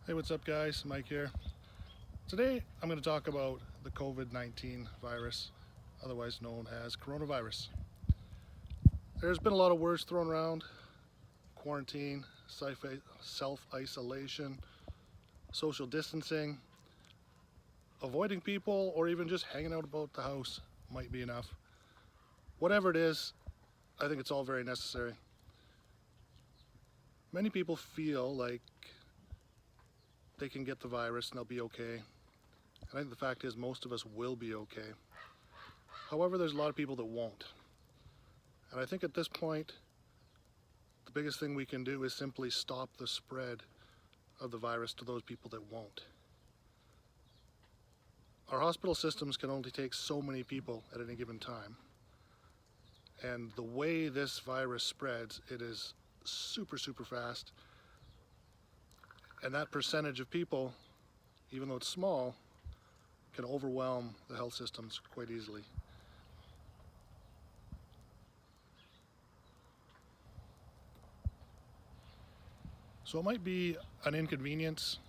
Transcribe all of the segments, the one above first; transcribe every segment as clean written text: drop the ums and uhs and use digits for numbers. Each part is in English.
Hey, what's up guys? Mike here. Today I'm going to talk about the COVID-19 virus, otherwise known as coronavirus. There's been a lot of words thrown around: quarantine, self-isolation, social distancing, avoiding people, or even just hanging out about the house might be enough. Whatever it is, I think it's all very necessary. Many people feel like they can get the virus and they'll be okay. And I think the fact is most of us will be okay. However, there's a lot of people that won't. And I think at this point, the biggest thing we can do is simply stop the spread of the virus to those people that won't. Our hospital systems can only take so many people at any given time. And the way this virus spreads, it is super fast. And that percentage of people, even though it's small, can overwhelm the health systems quite easily. So it might be an inconvenience,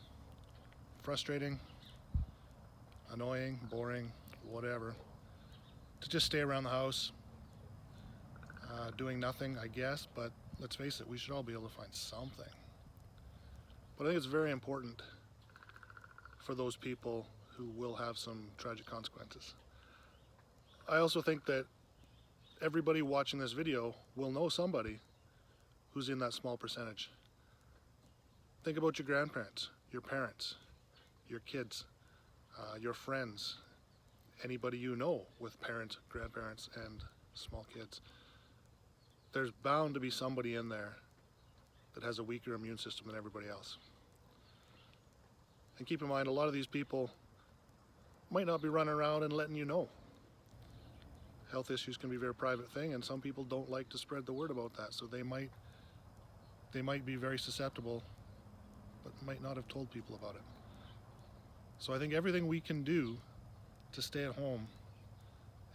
frustrating, annoying, boring, whatever, to just stay around the house, doing nothing, I guess, but let's face it, we should all be able to find something. But I think it's very important for those people who will have some tragic consequences. I also think that everybody watching this video will know somebody who's in that small percentage. Think about your grandparents, your parents, your kids, your friends, anybody you know with parents, grandparents, and small kids. There's bound to be somebody in there that has a weaker immune system than everybody else. And keep in mind, a lot of these people might not be running around and letting you know. Health issues can be a very private thing, and some people don't like to spread the word about that, so they might be very susceptible, but might not have told people about it. So I think everything we can do to stay at home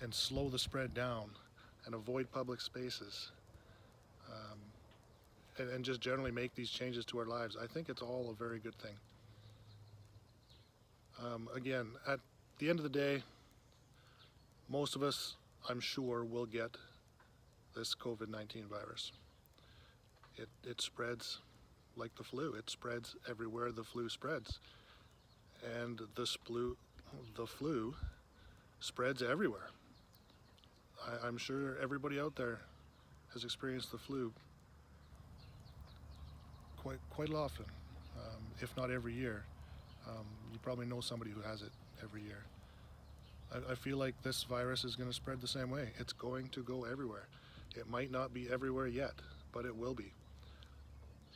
and slow the spread down and avoid public spaces, and just generally make these changes to our lives, I think it's all a very good thing. Again, at the end of the day, most of us, I'm sure, will get this COVID-19 virus. It spreads like the flu. It spreads everywhere the flu spreads. And the flu spreads everywhere. I'm sure everybody out there has experienced the flu quite often, if not every year. You probably know somebody who has it every year. I feel like this virus is going to spread the same way. It's going to go everywhere. It might not be everywhere yet, but it will be.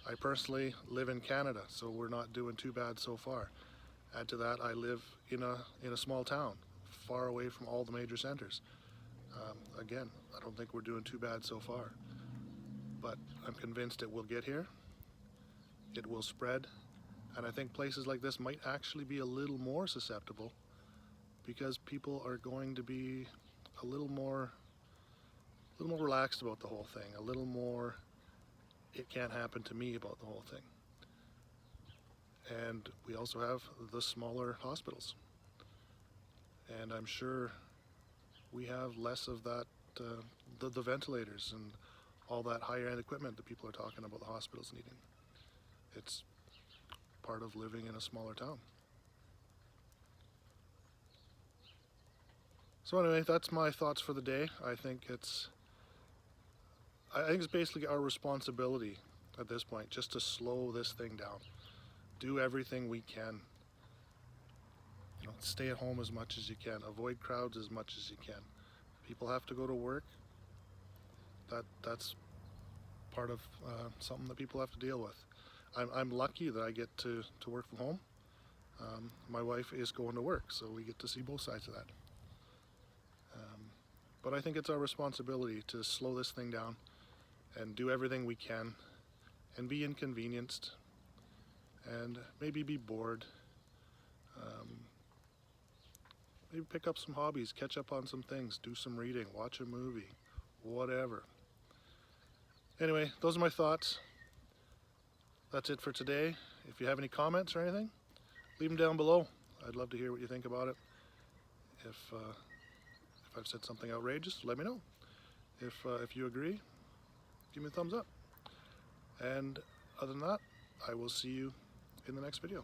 I personally live in Canada, so we're not doing too bad so far. Add to that, I live in a small town, far away from all the major centers. Again, I don't think we're doing too bad so far, but I'm convinced it will get here, it will spread, and I think places like this might actually be a little more susceptible because people are going to be a little more relaxed about the whole thing, a little more it can't happen to me about the whole thing. And we also have the smaller hospitals. And I'm sure we have less of that, the ventilators and all that higher end equipment that people are talking about the hospitals needing. It's part of living in a smaller town. So anyway, that's my thoughts for the day. I think it's basically our responsibility at this point just to slow this thing down. Do everything we can. Stay at home as much as you can. Avoid crowds as much as you can. People have to go to work. That's part of something that people have to deal with. I'm lucky that I get to work from home. My wife is going to work, so we get to see both sides of that. But I think it's our responsibility to slow this thing down and do everything we can and be inconvenienced and maybe be bored. Maybe pick up some hobbies, catch up on some things, do some reading, watch a movie, whatever. Anyway, those are my thoughts. That's it for today, If you have any comments or anything, leave them down below. I'd love to hear what you think about it. If I've said something outrageous, let me know. If you agree, give me a thumbs up. And other than that, I will see you in the next video.